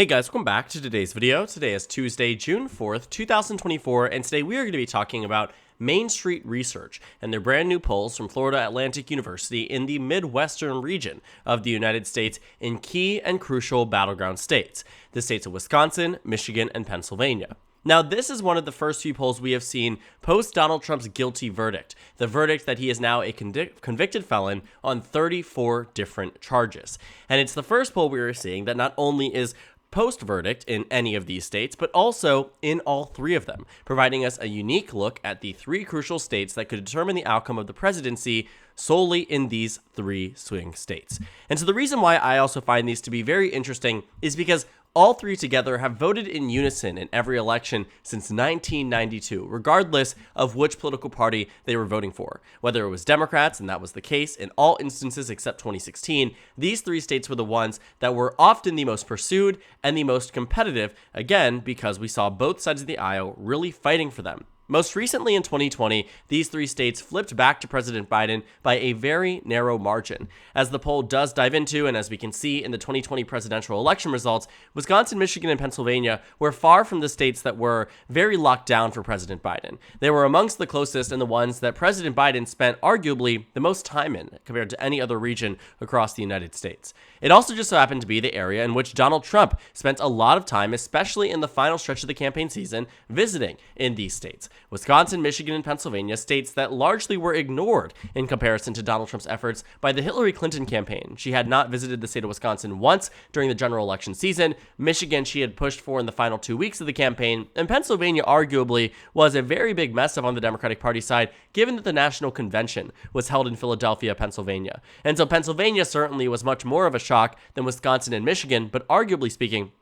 Hey guys, welcome back to today's video. Today is Tuesday, June 4th, 2024, and today we are going to be talking about Main Street Research and their brand new polls from Florida Atlantic University in the Midwestern region of the United States in key and crucial battleground states, the states of Wisconsin, Michigan, and Pennsylvania. Now, this is one of the first few polls we have seen post Donald Trump's guilty verdict, the verdict that he is now a convicted felon on 34 different charges. And it's the first poll we are seeing that not only is post-verdict in any of these states, but also in all three of them, providing us a unique look at the three crucial states that could determine the outcome of the presidency solely in these three swing states. And so the reason why I also find these to be very interesting is because all three together have voted in unison in every election since 1992, regardless of which political party they were voting for. Whether it was Democrats, and that was the case in all instances except 2016, these three states were the ones that were often the most pursued and the most competitive, again, because we saw both sides of the aisle really fighting for them. Most recently in 2020, these three states flipped back to President Biden by a very narrow margin. As the poll does dive into, and as we can see in the 2020 presidential election results, Wisconsin, Michigan, and Pennsylvania were far from the states that were very locked down for President Biden. They were amongst the closest and the ones that President Biden spent arguably the most time in compared to any other region across the United States. It also just so happened to be the area in which Donald Trump spent a lot of time, especially in the final stretch of the campaign season, visiting in these states. Wisconsin, Michigan, and Pennsylvania, states that largely were ignored in comparison to Donald Trump's efforts by the Hillary Clinton campaign. She had not visited the state of Wisconsin once during the general election season. Michigan, she had pushed for in the final 2 weeks of the campaign. And Pennsylvania, arguably, was a very big mess up on the Democratic Party side, given that the national convention was held in Philadelphia, Pennsylvania. And so Pennsylvania certainly was much more of a shock than Wisconsin and Michigan, but arguably speaking,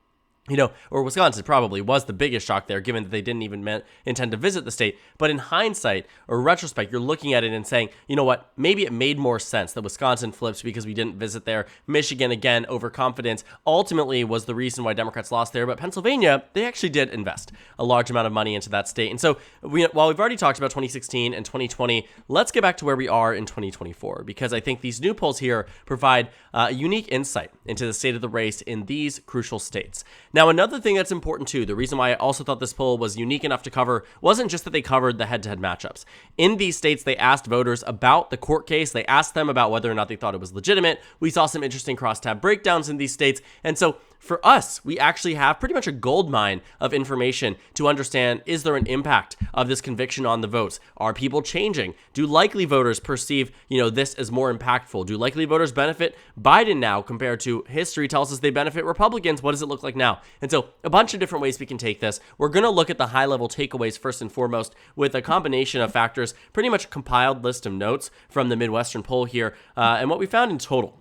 or Wisconsin probably was the biggest shock there, given that they didn't even intend to visit the state. But in hindsight or retrospect, you're looking at it and saying, you know what, maybe it made more sense that Wisconsin flips because we didn't visit there. Michigan, again, overconfidence, ultimately was the reason why Democrats lost there. But Pennsylvania, they actually did invest a large amount of money into that state. And so while we've already talked about 2016 and 2020, let's get back to where we are in 2024, because I think these new polls here provide a unique insight into the state of the race in these crucial states. Now, another thing that's important too, the reason why I also thought this poll was unique enough to cover wasn't just that they covered the head-to-head matchups. In these states, they asked voters about the court case. They asked them about whether or not they thought it was legitimate. We saw some interesting crosstab breakdowns in these states. And so for us, we actually have pretty much a gold mine of information to understand, is there an impact of this conviction on the votes? Are people changing? Do likely voters perceive, this as more impactful? Do likely voters benefit Biden now compared to history tells us they benefit Republicans? What does it look like now? And so a bunch of different ways we can take this. We're going to look at the high-level takeaways first and foremost with a combination of factors, pretty much a compiled list of notes from the Midwestern poll here, and what we found in total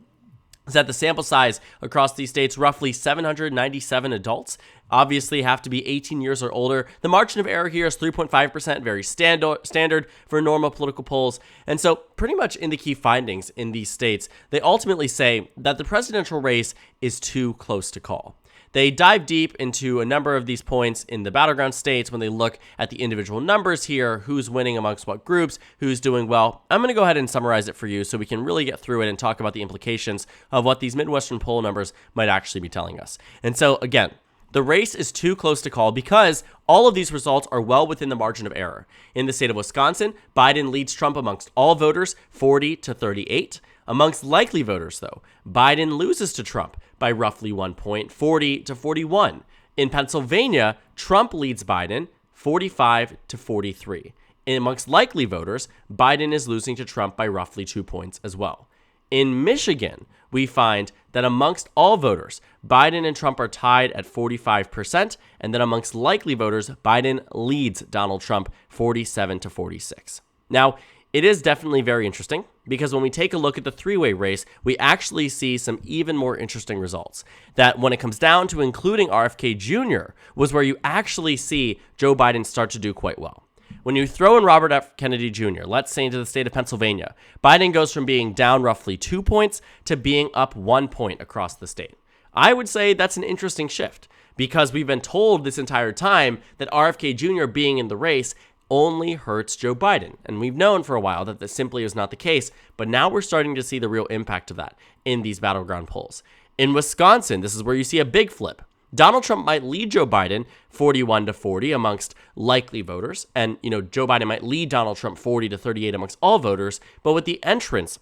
is that the sample size across these states, roughly 797 adults, obviously have to be 18 years or older. The margin of error here is 3.5%, very standard for normal political polls. And so pretty much in the key findings in these states, they ultimately say that the presidential race is too close to call. They dive deep into a number of these points in the battleground states when they look at the individual numbers here, who's winning amongst what groups, who's doing well. I'm going to go ahead and summarize it for you so we can really get through it and talk about the implications of what these Midwestern poll numbers might actually be telling us. And so, again, the race is too close to call because all of these results are well within the margin of error. In the state of Wisconsin, Biden leads Trump amongst all voters 40-38. Amongst likely voters, though, Biden loses to Trump by roughly 1 point, 40-41. In Pennsylvania, Trump leads Biden 45-43. And amongst likely voters, Biden is losing to Trump by roughly 2 points as well. In Michigan, we find that amongst all voters, Biden and Trump are tied at 45%, and then amongst likely voters, Biden leads Donald Trump 47-46. Now, it is definitely very interesting because when we take a look at the three-way race, we actually see some even more interesting results. That when it comes down to including RFK Jr. was where you actually see Joe Biden start to do quite well. When you throw in Robert F. Kennedy Jr., let's say into the state of Pennsylvania, Biden goes from being down roughly 2 points to being up 1 point across the state. I would say that's an interesting shift because we've been told this entire time that RFK Jr. being in the race only hurts Joe Biden. And we've known for a while that this simply is not the case, but now we're starting to see the real impact of that in these battleground polls. In Wisconsin, this is where you see a big flip. Donald Trump might lead Joe Biden 41-40 amongst likely voters. And, Joe Biden might lead Donald Trump 40-38 amongst all voters. But with the entrance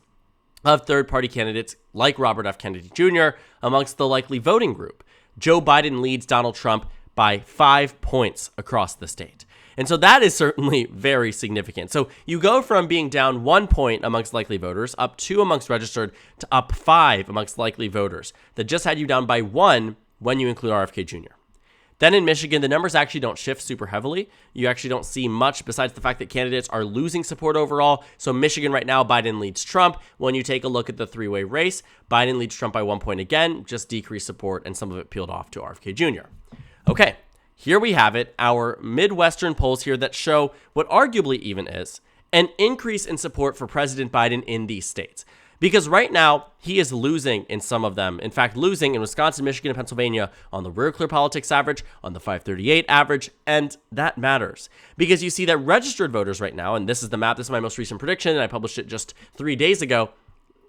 of third-party candidates like Robert F. Kennedy Jr. amongst the likely voting group, Joe Biden leads Donald Trump by 5 points across the state. And so that is certainly very significant. So you go from being down 1 point amongst likely voters, up 2 amongst registered, to up 5 amongst likely voters. That just had you down by 1 when you include RFK Jr. Then in Michigan, the numbers actually don't shift super heavily. You actually don't see much besides the fact that candidates are losing support overall. So Michigan right now, Biden leads Trump. When you take a look at the three-way race, Biden leads Trump by 1 point again, just decreased support, and some of it peeled off to RFK Jr. Okay. Here we have it, our Midwestern polls here that show what arguably even is an increase in support for President Biden in these states. Because right now, he is losing in some of them. In fact, losing in Wisconsin, Michigan, and Pennsylvania on the Real Clear Politics average, on the FiveThirtyEight average, and that matters. Because you see that registered voters right now, and this is the map, this is my most recent prediction, and I published it just 3 days ago,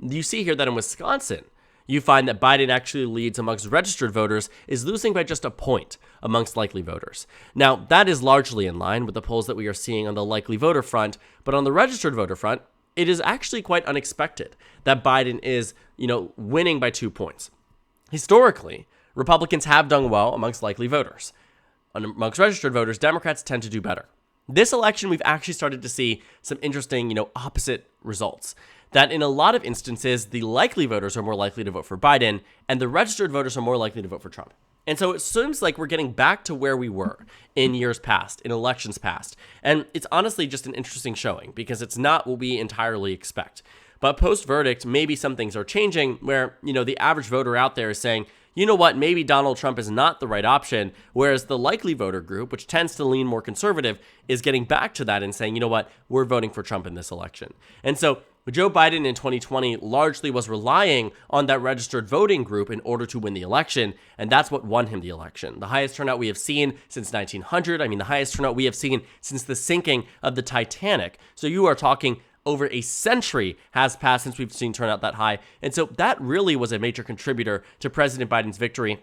you see here that in Wisconsin, you find that Biden actually leads amongst registered voters, is losing by just a point amongst likely voters. Now, that is largely in line with the polls that we are seeing on the likely voter front, but on the registered voter front, it is actually quite unexpected that Biden is, winning by 2 points. Historically, Republicans have done well amongst likely voters. Amongst registered voters, Democrats tend to do better. This election, we've actually started to see some interesting, opposite results. That in a lot of instances, the likely voters are more likely to vote for Biden, and the registered voters are more likely to vote for Trump. And so it seems like we're getting back to where we were in years past, in elections past. And it's honestly just an interesting showing because it's not what we entirely expect. But post-verdict, maybe some things are changing where, the average voter out there is saying, you know what, maybe Donald Trump is not the right option, whereas the likely voter group, which tends to lean more conservative, is getting back to that and saying, you know what, we're voting for Trump in this election. And so Joe Biden in 2020 largely was relying on that registered voting group in order to win the election, and that's what won him the election. The highest turnout we have seen since 1900, the highest turnout we have seen since the sinking of the Titanic. So you are talking over a century has passed since we've seen turnout that high, and so that really was a major contributor to President Biden's victory.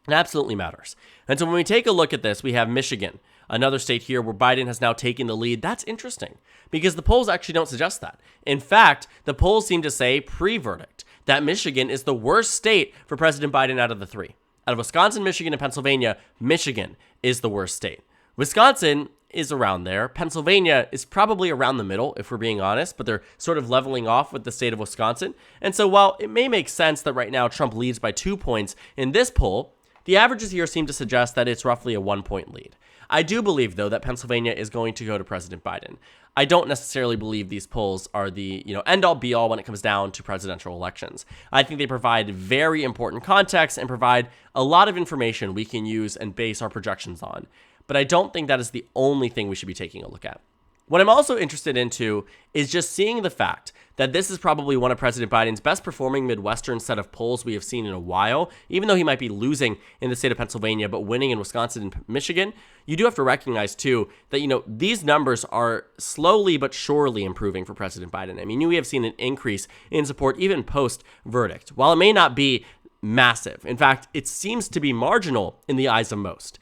It absolutely matters. And so when we take a look at this, we have Michigan, another state here where Biden has now taken the lead. That's interesting because the polls actually don't suggest that. In fact, the polls seem to say pre-verdict that Michigan is the worst state for President Biden out of the three. Out of Wisconsin, Michigan, and Pennsylvania, Michigan is the worst state. Wisconsin is around there. Pennsylvania is probably around the middle, if we're being honest, but they're sort of leveling off with the state of Wisconsin. And so while it may make sense that right now Trump leads by 2 points in this poll, the averages here seem to suggest that it's roughly a 1 point lead. I do believe, though, that Pennsylvania is going to go to President Biden. I don't necessarily believe these polls are the, end-all be-all when it comes down to presidential elections. I think they provide very important context and provide a lot of information we can use and base our projections on. But I don't think that is the only thing we should be taking a look at. What I'm also interested into is just seeing the fact that this is probably one of President Biden's best performing Midwestern set of polls we have seen in a while. Even though he might be losing in the state of Pennsylvania, but winning in Wisconsin and Michigan, you do have to recognize too that, these numbers are slowly but surely improving for President Biden. We have seen an increase in support even post-verdict. While it may not be massive, in fact, it seems to be marginal in the eyes of most.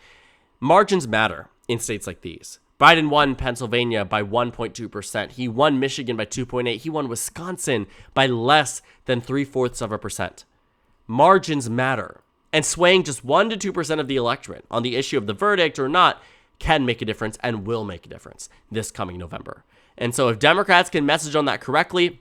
Margins matter in states like these. Biden won Pennsylvania by 1.2%. He won Michigan by 2.8%. He won Wisconsin by less than 0.75%. Margins matter. And swaying just 1 to 2% of the electorate on the issue of the verdict or not can make a difference and will make a difference this coming November. And so if Democrats can message on that correctly,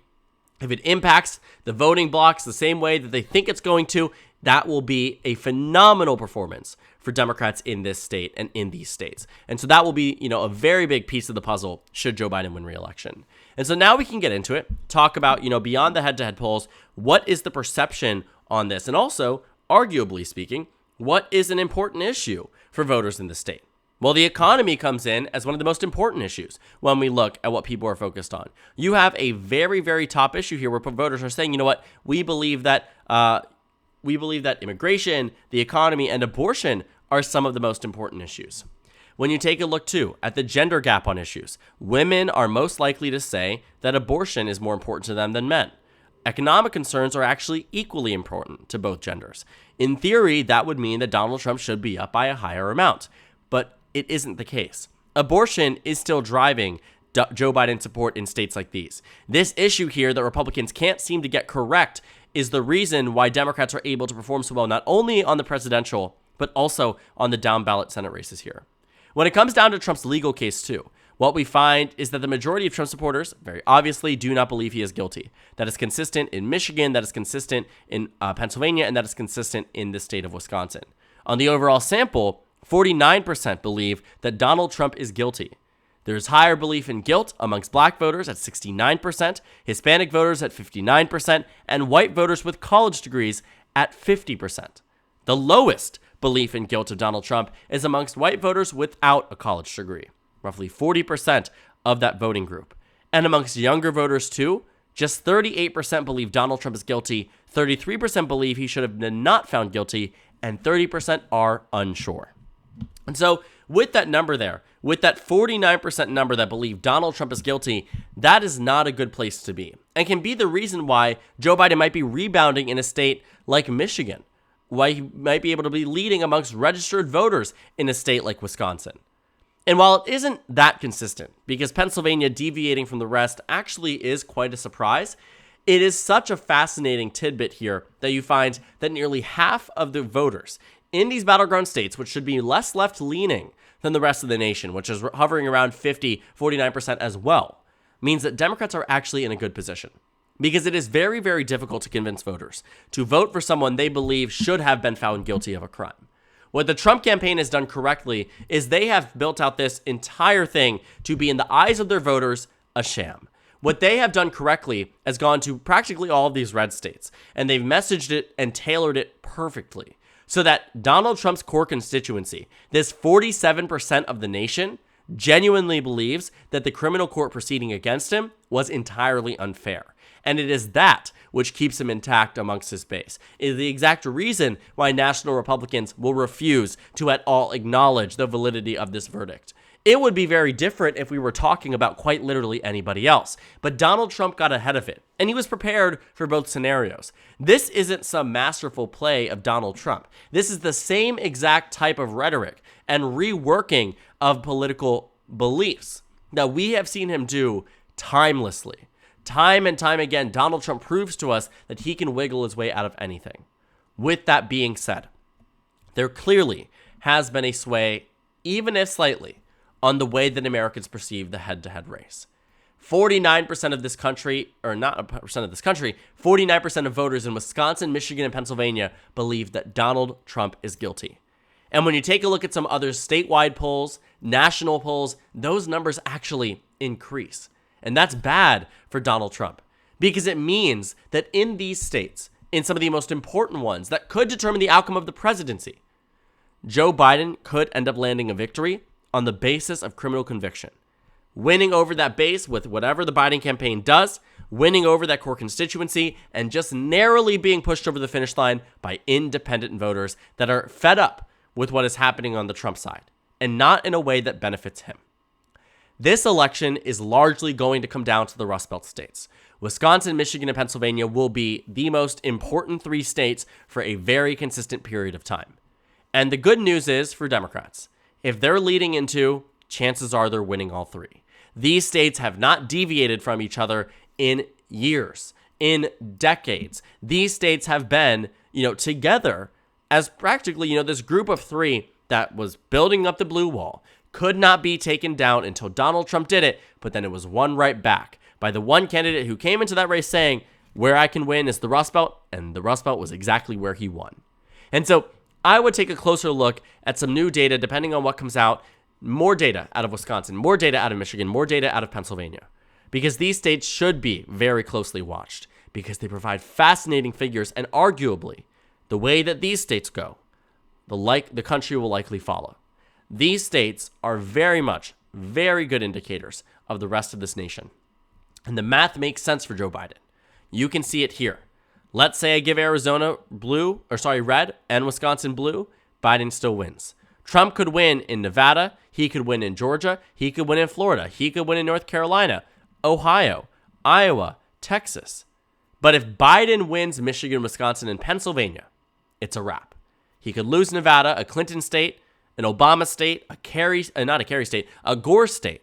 if it impacts the voting blocks the same way that they think it's going to, that will be a phenomenal performance for Democrats in this state and in these states. And so that will be, a very big piece of the puzzle should Joe Biden win re-election. And so now we can get into it, talk about, beyond the head-to-head polls, what is the perception on this? And also, arguably speaking, what is an important issue for voters in the state? Well, the economy comes in as one of the most important issues when we look at what people are focused on. You have a very, very top issue here where voters are saying, we believe that immigration, the economy, and abortion are some of the most important issues. When you take a look, too, at the gender gap on issues, women are most likely to say that abortion is more important to them than men. Economic concerns are actually equally important to both genders. In theory, that would mean that Donald Trump should be up by a higher amount, but it isn't the case. Abortion is still driving Joe Biden support in states like these. This issue here that Republicans can't seem to get correct is the reason why Democrats are able to perform so well, not only on the presidential, but also on the down ballot Senate races here. When it comes down to Trump's legal case too, what we find is that the majority of Trump supporters very obviously do not believe he is guilty. That is consistent in Michigan, that is consistent in Pennsylvania, and that is consistent in the state of Wisconsin. On the overall sample, 49% believe that Donald Trump is guilty. There's higher belief in guilt amongst black voters at 69%, Hispanic voters at 59%, and white voters with college degrees at 50%. The lowest belief in guilt of Donald Trump is amongst white voters without a college degree, roughly 40% of that voting group. And amongst younger voters too, just 38% believe Donald Trump is guilty, 33% believe he should have been not found guilty, and 30% are unsure. And so with that number there, with that 49% number that believe Donald Trump is guilty, that is not a good place to be, and can be the reason why Joe Biden might be rebounding in a state like Michigan, why he might be able to be leading amongst registered voters in a state like Wisconsin. And while it isn't that consistent, because Pennsylvania deviating from the rest actually is quite a surprise, it is such a fascinating tidbit here that you find that nearly half of the voters in these battleground states, which should be less left-leaning than the rest of the nation, which is hovering around 49% as well, means that Democrats are actually in a good position. Because it is very, very difficult to convince voters to vote for someone they believe should have been found guilty of a crime. What the Trump campaign has done correctly is they have built out this entire thing to be, in the eyes of their voters, a sham. What they have done correctly has gone to practically all of these red states, and they've messaged it and tailored it perfectly so that Donald Trump's core constituency, this 47% of the nation, genuinely believes that the criminal court proceeding against him was entirely unfair. And it is that which keeps him intact amongst his base. It is the exact reason why national Republicans will refuse to at all acknowledge the validity of this verdict. It would be very different if we were talking about quite literally anybody else. But Donald Trump got ahead of it, and he was prepared for both scenarios. This isn't some masterful play of Donald Trump. This is the same exact type of rhetoric and reworking of political beliefs that we have seen him do timelessly. Time and time again, Donald Trump proves to us that he can wiggle his way out of anything. With that being said, there clearly has been a sway, even if slightly, on the way that Americans perceive the head-to-head race. 49% of this country, or not a percent of this country, 49% of voters in Wisconsin, Michigan, and Pennsylvania believe that Donald Trump is guilty. And when you take a look at some other statewide polls, national polls, those numbers actually increase. And that's bad for Donald Trump, because it means that in these states, in some of the most important ones that could determine the outcome of the presidency, Joe Biden could end up landing a victory on the basis of criminal conviction. Winning over that base with whatever the Biden campaign does, winning over that core constituency, and just narrowly being pushed over the finish line by independent voters that are fed up with what is happening on the Trump side, and not in a way that benefits him. This election is largely going to come down to the Rust Belt states. Wisconsin, Michigan, and Pennsylvania will be the most important three states for a very consistent period of time. And the good news is for Democrats, if they're leading into, chances are they're winning all three. These states have not deviated from each other in years, in decades. These states have been, together as practically, this group of three that was building up the blue wall, could not be taken down until Donald Trump did it, but then it was won right back by the one candidate who came into that race saying, where I can win is the Rust Belt, and the Rust Belt was exactly where he won. And so I would take a closer look at some new data, depending on what comes out, more data out of Wisconsin, more data out of Michigan, more data out of Pennsylvania, because these states should be very closely watched, because they provide fascinating figures, and arguably, the way that these states go, the country will likely follow. These states are very good indicators of the rest of this nation. And the math makes sense for Joe Biden. You can see it here. Let's say I give Arizona red and Wisconsin blue, Biden still wins. Trump could win in Nevada, he could win in Georgia, he could win in Florida, he could win in North Carolina, Ohio, Iowa, Texas. But if Biden wins Michigan, Wisconsin, and Pennsylvania, it's a wrap. He could lose Nevada, a Clinton state, an Obama state, a Gore state.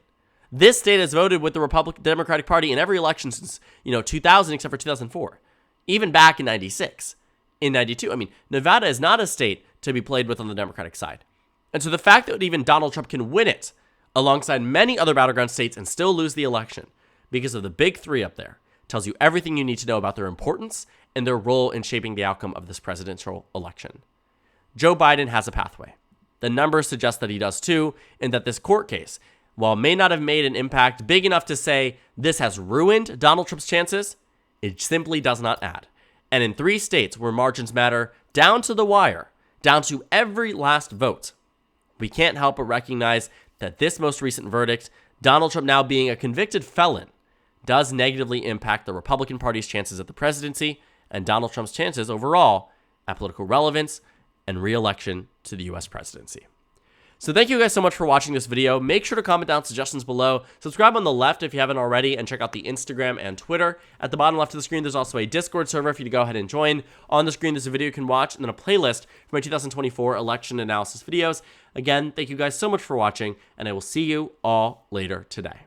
This state has voted with the Democratic Party in every election since 2000, except for 2004, even back in 96, in 92. I mean, Nevada is not a state to be played with on the Democratic side. And so the fact that even Donald Trump can win it alongside many other battleground states and still lose the election because of the big three up there tells you everything you need to know about their importance and their role in shaping the outcome of this presidential election. Joe Biden has a pathway. The numbers suggest that he does too, and that this court case, while may not have made an impact big enough to say this has ruined Donald Trump's chances, it simply does not add. And in 3 states where margins matter down to the wire, down to every last vote, we can't help but recognize that this most recent verdict, Donald Trump now being a convicted felon, does negatively impact the Republican Party's chances at the presidency and Donald Trump's chances overall at political relevance and re-election to the U.S. presidency. So thank you guys so much for watching this video. Make sure to comment down suggestions below. Subscribe on the left if you haven't already, and check out the Instagram and Twitter. At the bottom left of the screen, there's also a Discord server for you to go ahead and join. On the screen, there's a video you can watch, and then a playlist for my 2024 election analysis videos. Again, thank you guys so much for watching, and I will see you all later today.